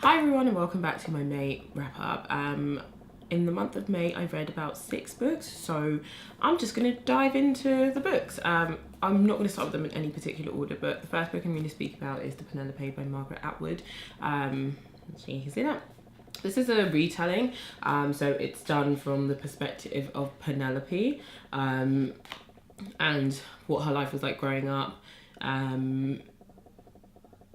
Hi everyone and welcome back to my May wrap up. In the month of May I've read about 6 books, so I'm just going to dive into the books. I'm not going to start with them in any particular order, but the first book I'm going to speak about is The Penelope by Margaret Atwood. So you can see that. This is a retelling, so it's done from the perspective of Penelope and what her life was like growing up.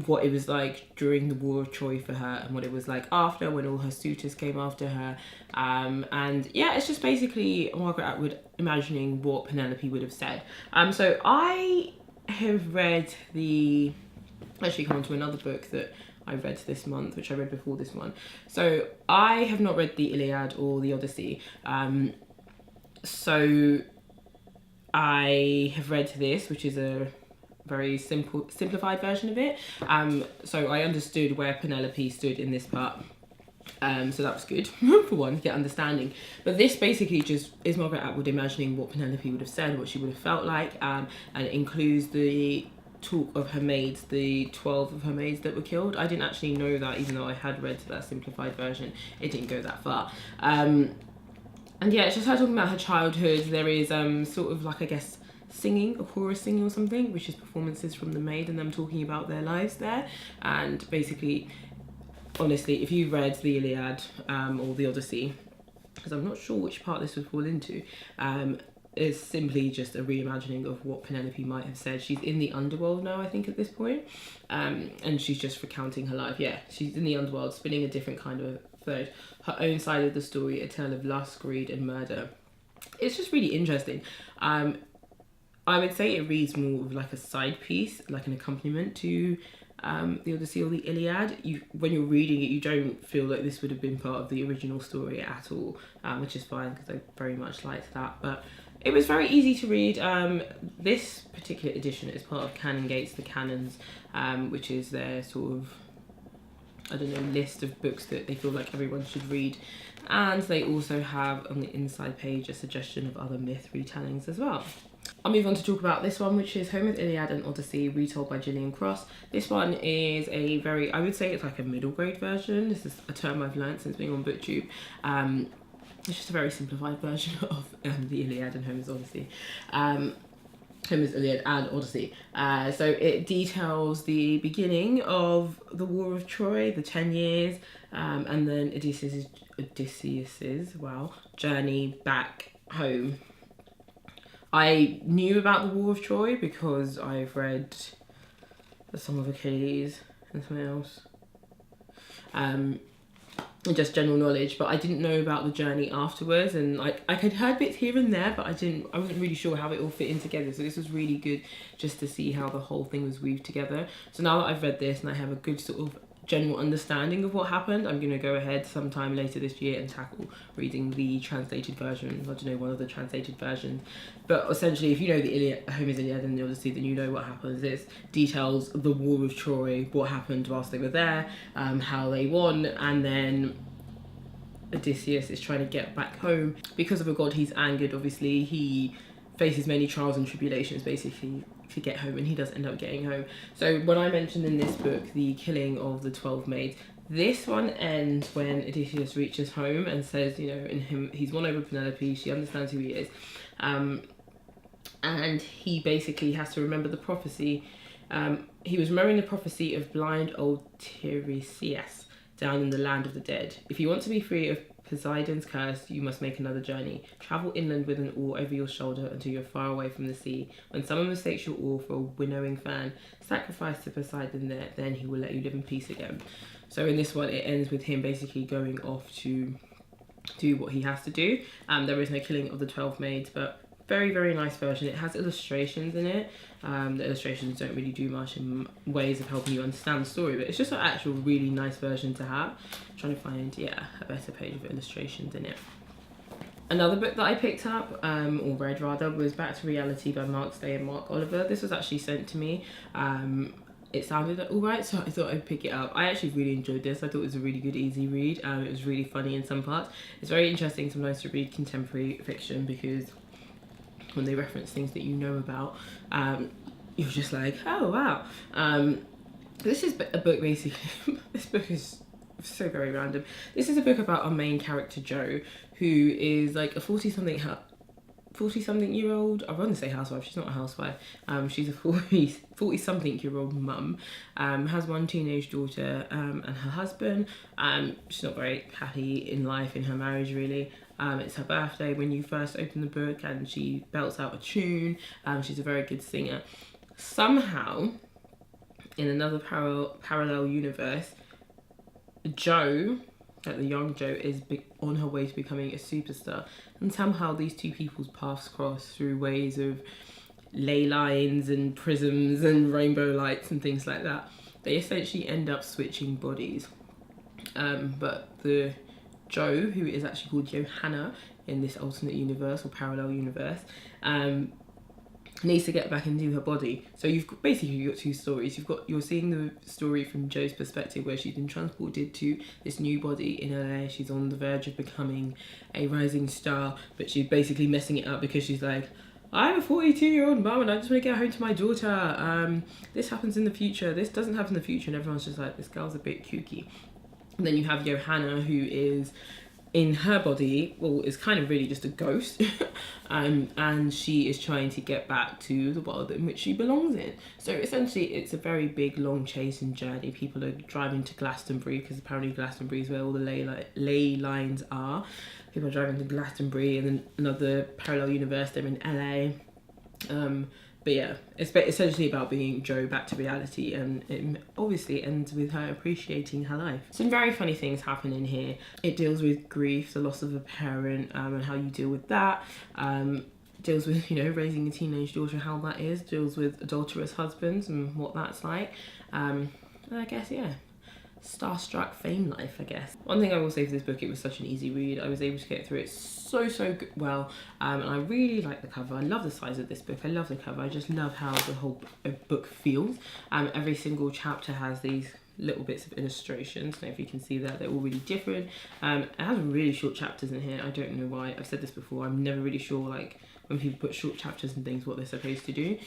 What it was like during the War of Troy for her and what it was like after, when all her suitors came after her. And yeah, it's just basically Margaret Atwood imagining what Penelope would have said. So I have read actually come on to another book that I read this month, which I read before this one. So I have not read the Iliad or the Odyssey. So I have read this, which is a very simplified version of it. So I understood where Penelope stood in this part. So that was good for one, to get understanding. But this basically just is Margaret Atwood imagining what Penelope would have said, what she would have felt like, and it includes the talk of her maids, the 12 of her maids that were killed. I didn't actually know that, even though I had read that simplified version. It didn't go that far. And yeah, it's just her talking about her childhood. There is sort of like, I guess, singing, a chorus singing or something, which is performances from the maid and them talking about their lives there. And basically, honestly, if you read the Iliad or the Odyssey, because I'm not sure which part this would fall into, it's simply just a reimagining of what Penelope might have said. She's in the underworld now, I think, at this point, and she's just recounting her life. Yeah, she's in the underworld, spinning a different kind of thread, her own side of the story, a tale of lust, greed and murder. It's just really interesting. I would say it reads more of like a side piece, like an accompaniment to the Odyssey or the Iliad. When you're reading it, you don't feel like this would have been part of the original story at all, which is fine because I very much liked that. But it was very easy to read. This particular edition is part of Canongate's The Canons, which is their sort of, I don't know, list of books that they feel like everyone should read. And they also have on the inside page a suggestion of other myth retellings as well. I'll move on to talk about this one, which is Homer's Iliad and Odyssey, retold by Gillian. This one is a very, I would say it's like a middle grade version. This is a term I've learned since being on BookTube. It's just a very simplified version of the Iliad and Homer's Odyssey. Homer's Iliad and Odyssey. So it details the beginning of the War of Troy, the 10 years, and then Odysseus's journey back home. I knew about the War of Troy because I've read The Song of Achilles and something else. And just general knowledge, but I didn't know about the journey afterwards, and like I had heard bits here and there, but I wasn't really sure how it all fit in together. So this was really good just to see how the whole thing was weaved together. So now that I've read this and I have a good sort of general understanding of what happened, I'm going to go ahead sometime later this year and tackle reading the translated version. I don't know, one of the translated versions, but essentially if you know the Iliad, Homer's Iliad and the Odyssey, then you know what happens. It details the War of Troy, what happened whilst they were there, how they won, and then Odysseus is trying to get back home. Because of a god he's angered, obviously he faces many trials and tribulations basically to get home, and he does end up getting home. So when I mentioned in this book the killing of the 12 maids, this one ends when Odysseus reaches home and says, you know, in him, he's won over Penelope, she understands who he is, and he basically has to remember the prophecy. He was remembering the prophecy of blind old Tiresias down in the land of the dead. If you want to be free of Poseidon's curse, you must make another journey. Travel inland with an oar over your shoulder until you're far away from the sea. When someone mistakes your oar for a winnowing fan, sacrifice to Poseidon there, then he will let you live in peace again. So in this one, it ends with him basically going off to do what he has to do. There is no killing of the 12 maids, but very, very nice version. It has illustrations in it. The illustrations don't really do much in ways of helping you understand the story, but it's just an actual really nice version to have. I'm trying to find, yeah, a better page of illustrations in it. Another book that I picked up, or read rather, was Back to Reality by Mark Stay and Mark Oliver. This was actually sent to me. It sounded alright, so I thought I'd pick it up. I actually really enjoyed this. I thought it was a really good, easy read. It was really funny in some parts. It's very interesting sometimes to read contemporary fiction because when they reference things that you know about, you're just like, oh wow. This is a book basically, this book is so very random. This is a book about our main character Jo, who is like a 40-something-year-old, I want to say housewife, she's not a housewife, she's a 40-something-year-old mum, has one teenage daughter and her husband. She's not very happy in life, in her marriage really. It's her birthday when you first open the book and she belts out a tune. She's a very good singer. Somehow, in another parallel universe, Jo, like the young Jo, is on her way to becoming a superstar, and somehow these two people's paths cross through ways of ley lines and prisms and rainbow lights and things like that. They essentially end up switching bodies, but the Jo, who is actually called Johanna in this alternate universe or parallel universe, needs to get back into her body. So you've got two stories. You're seeing the story from Jo's perspective, where she's been transported to this new body in LA. She's on the verge of becoming a rising star, but she's basically messing it up because she's like, I'm a 42-year-old mum and I just want to get home to my daughter. This happens in the future. This doesn't happen in the future. And everyone's just like, this girl's a bit kooky. And then you have Johanna, who is in her body, well, is kind of really just a ghost, and she is trying to get back to the world in which she belongs in. So essentially it's a very big long chase and journey. People are driving to Glastonbury, because apparently Glastonbury is where all the ley lines are. People are driving to Glastonbury, and then another parallel universe, they're in LA. But yeah, it's essentially about bringing Jo back to reality, and it obviously ends with her appreciating her life. Some very funny things happen in here. It deals with grief, the loss of a parent, and how you deal with that. Deals with, raising a teenage daughter, how that is. Deals with adulterous husbands and what that's like. And I guess, yeah, starstruck fame life, I guess. One thing I will say for this book, it was such an easy read. I was able to get through it so well, and I really like the cover. I love the size of this book. I love the cover. I just love how the whole book feels. Every single chapter has these little bits of illustrations. Now if you can see that, they're all really different. It has really short chapters in here. I don't know why. I've said this before, I'm never really sure, like, when people put short chapters and things, what they're supposed to do.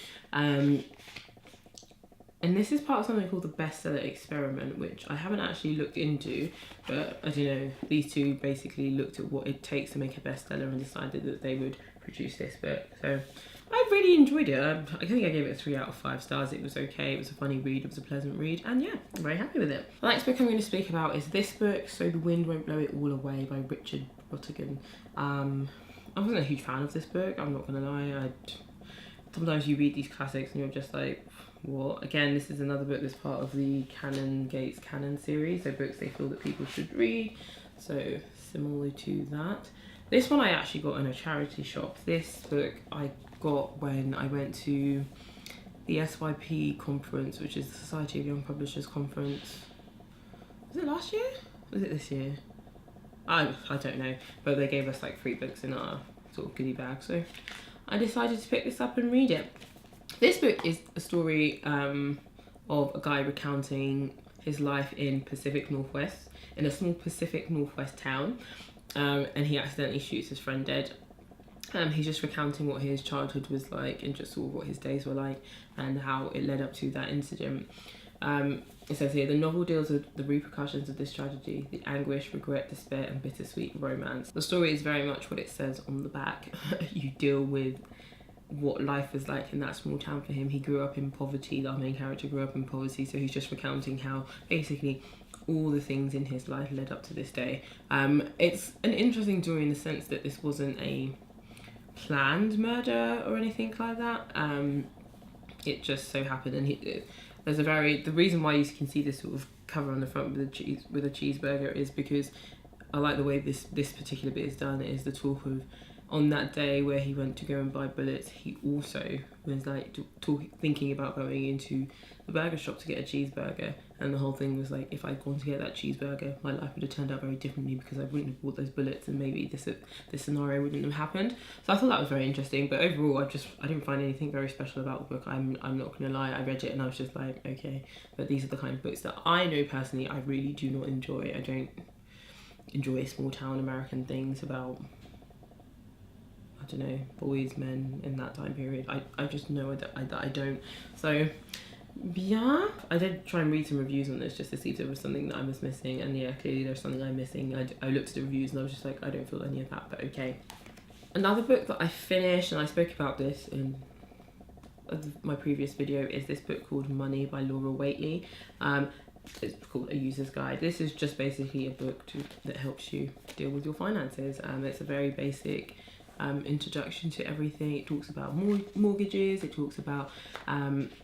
And this is part of something called the bestseller experiment, which I haven't actually looked into, but I don't know, these two basically looked at what it takes to make a bestseller and decided that they would produce this book. So I really enjoyed it. I think I gave it a 3 out of 5 stars. It was okay, it was a funny read, it was a pleasant read, and yeah, I'm very happy with it. The next book I'm going to speak about is this book, So the Wind Won't Blow It All Away by Richard Brautigan. I wasn't a huge fan of this book, I'm not going to lie. Sometimes you read these classics and you're just like, what? Again, this is another book that's part of the Gates Canon series, so books they feel that people should read. So similar to that. This one I actually got in a charity shop. This book I got when I went to the SYP conference, which is the Society of Young Publishers conference. Was it last year? Was it this year? I don't know, but they gave us like 3 books in our sort of goodie bag, so I decided to pick this up and read it. This book is a story of a guy recounting his life in Pacific Northwest, in a small Pacific Northwest town, and he accidentally shoots his friend dead. He's just recounting what his childhood was like and just sort of what his days were like and how it led up to that incident. It says here, the novel deals with the repercussions of this tragedy, the anguish, regret, despair, and bittersweet romance. The story is very much what it says on the back. You deal with what life is like in that small town for him. He grew up in poverty, our main character grew up in poverty, so he's just recounting how basically all the things in his life led up to this day. It's an interesting story in the sense that this wasn't a planned murder or anything like that. It just so happened, and there's the reason why you can see this sort of cover on the front with a cheeseburger is because I like the way this particular bit is done. It is the talk of, on that day where he went to go and buy bullets, he also was like thinking about going into the burger shop to get a cheeseburger, and the whole thing was like, if I'd gone to get that cheeseburger, my life would have turned out very differently because I wouldn't have bought those bullets, and maybe this scenario wouldn't have happened. So I thought that was very interesting, but overall I didn't find anything very special about the book. I'm not gonna lie, I read it and I was just like, okay, but these are the kind of books that I know personally I really do not enjoy. I don't enjoy small town American things about, I don't know, boys, men in that time period. I just know that I don't. So Yeah, I did try and read some reviews on this just to see if there was something that I was missing, and yeah, clearly there's something I'm missing. I looked at the reviews and I was just like, I don't feel any of that, but okay. Another book that I finished, and I spoke about this in my previous video, is this book called Money by Laura Whateley. It's called A User's Guide. This is just basically a book that helps you deal with your finances. It's a very basic introduction to everything. It talks about mortgages, it talks about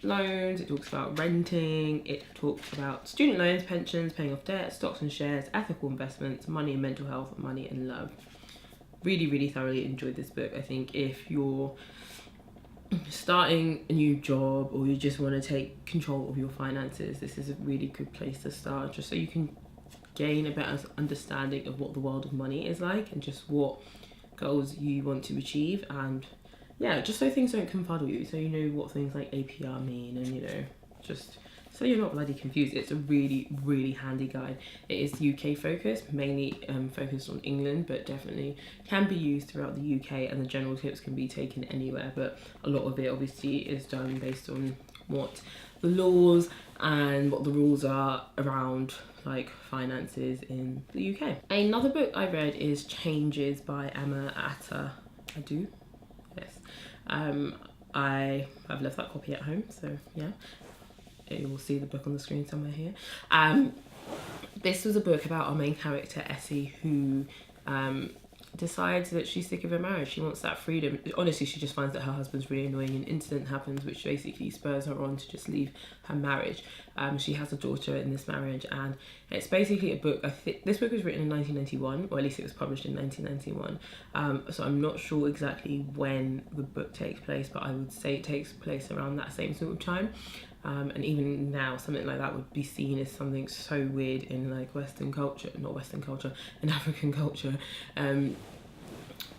loans, it talks about renting, it talks about student loans, pensions, paying off debt, stocks and shares, ethical investments, money and mental health, money and love. Really thoroughly enjoyed this book. I think if you're starting a new job or you just want to take control of your finances, this is a really good place to start, just so you can gain a better understanding of what the world of money is like and just what goals you want to achieve, and yeah, just so things don't confuddle you, so you know what things like APR mean, and you know, just so you're not bloody confused. It's a really handy guide. It is UK focused, mainly focused on England, but definitely can be used throughout the UK, and the general tips can be taken anywhere, but a lot of it obviously is done based on what the laws and what the rules are around like finances in the UK. Another book I read is Changes by Emma Aidoo. Yes. I have left that copy at home, so yeah. You will see the book on the screen somewhere here. This was a book about our main character, Essie, who decides that she's sick of her marriage. She wants that freedom. Honestly, she just finds that her husband's really annoying. An incident happens which basically spurs her on to just leave her marriage. She has a daughter in this marriage, and it's basically a book. I think this book was written in 1991, or at least it was published in 1991. So I'm not sure exactly when the book takes place, but I would say it takes place around that same sort of time. And even now, something like that would be seen as something so weird in like Western culture, not Western culture, in African culture.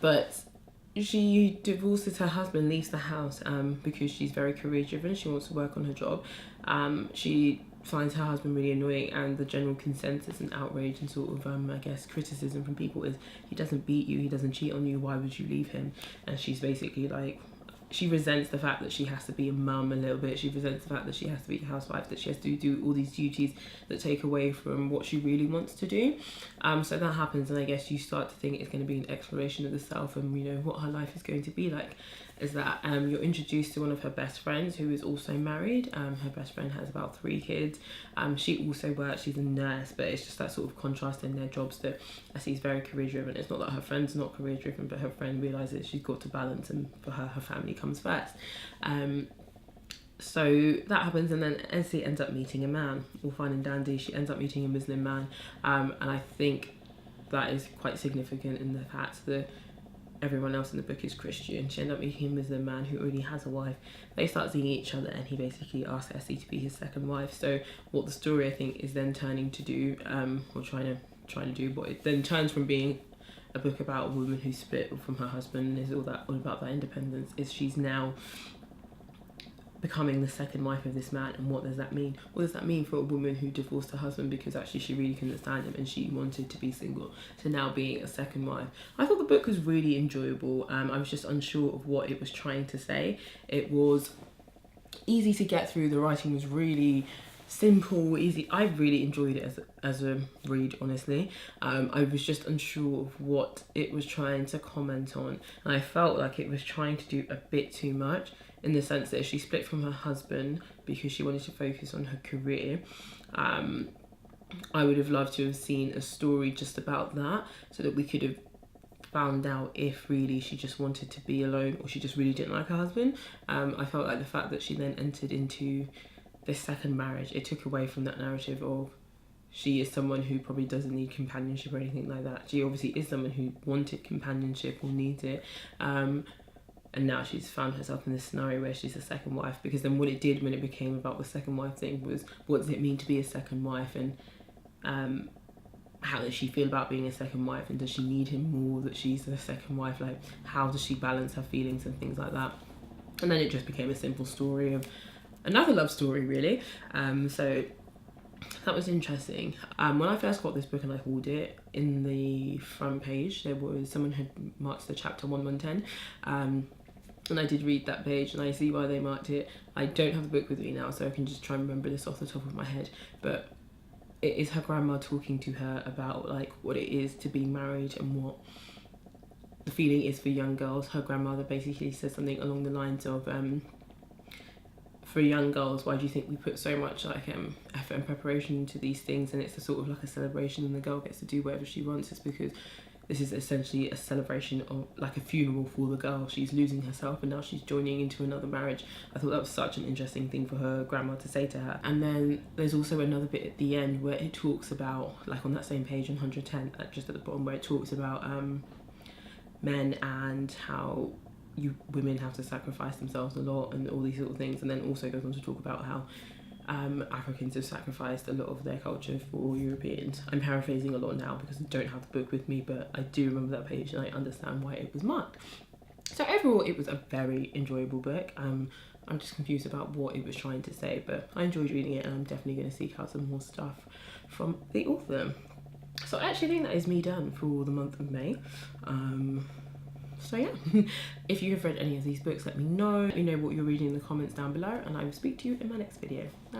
But she divorces her husband, leaves the house because she's very career driven. She wants to work on her job. She finds her husband really annoying, and the general consensus and outrage and sort of I guess criticism from people is, he doesn't beat you, he doesn't cheat on you, why would you leave him? And she's basically like, she resents the fact that she has to be a mum a little bit. She resents the fact that she has to be a housewife, that she has to do all these duties that take away from what she really wants to do. So that happens, and I guess you start to think it's going to be an exploration of the self and, you know, what her life is going to be like. Is that you're introduced to one of her best friends who is also married. Her best friend has about 3 kids. She also works, she's a nurse, but it's just that sort of contrast in their jobs that I see is very career driven. It's not that her friend's not career driven, but her friend realises she's got to balance, and for her, her family comes first. So that happens, and then Essie ends up meeting a man, all fine and dandy. She ends up meeting a Muslim man, and I think that is quite significant in the fact that everyone else in the book is Christian. She ends up meeting him as a man who already has a wife. They start seeing each other, and he basically asks Essie to be his second wife. So what the story, I think, is then turning to do, or trying to do, but it then turns from being a book about a woman who's split from her husband, is all about that independence, is she's now becoming the second wife of this man. And what does that mean? What does that mean for a woman who divorced her husband because actually she really couldn't stand him and she wanted to be single, to now being a second wife? I thought the book was really enjoyable. I was just unsure of what it was trying to say. It was easy to get through. The writing was really simple, easy. I really enjoyed it as a read, honestly. I was just unsure of what it was trying to comment on, and I felt like it was trying to do a bit too much, in the sense that she split from her husband because she wanted to focus on her career. I would have loved to have seen a story just about that, so that we could have found out if really she just wanted to be alone or she just really didn't like her husband. I felt like the fact that she then entered into this second marriage, it took away from that narrative of she is someone who probably doesn't need companionship or anything like that. She obviously is someone who wanted companionship or needs it. And now she's found herself in this scenario where she's a second wife, because then what it did when it became about the second wife thing was, what does it mean to be a second wife, and how does she feel about being a second wife, and does she need him more that she's the second wife? Like, how does she balance her feelings and things like that? And then it just became a simple story of another love story, really. So that was interesting. When I first got this book and I hauled it, in the front page there was someone had marked the chapter 1110, And I did read that page and I see why they marked it. I don't have the book with me now, so I can just try and remember this off the top of my head. But it is her grandma talking to her about like what it is to be married and what the feeling is for young girls. Her grandmother basically says something along the lines of, for young girls, why do you think we put so much like effort and preparation into these things, and it's a sort of like a celebration and the girl gets to do whatever she wants? It's because this is essentially a celebration of like a funeral for the girl. She's losing herself and now she's joining into another marriage. I thought that was such an interesting thing for her grandma to say to her. And then there's also another bit at the end where it talks about, like on that same page on 110, just at the bottom, where it talks about men and how women have to sacrifice themselves a lot and all these sort of things, and then also goes on to talk about how Africans have sacrificed a lot of their culture for Europeans. I'm paraphrasing a lot now because I don't have the book with me, but I do remember that page and I understand why it was marked. So overall, it was a very enjoyable book. I'm just confused about what it was trying to say, but I enjoyed reading it and I'm definitely going to seek out some more stuff from the author. So I actually think that is me done for the month of May. So yeah, if you have read any of these books, let me know. Let me know what you're reading in the comments down below, and I will speak to you in my next video. Bye.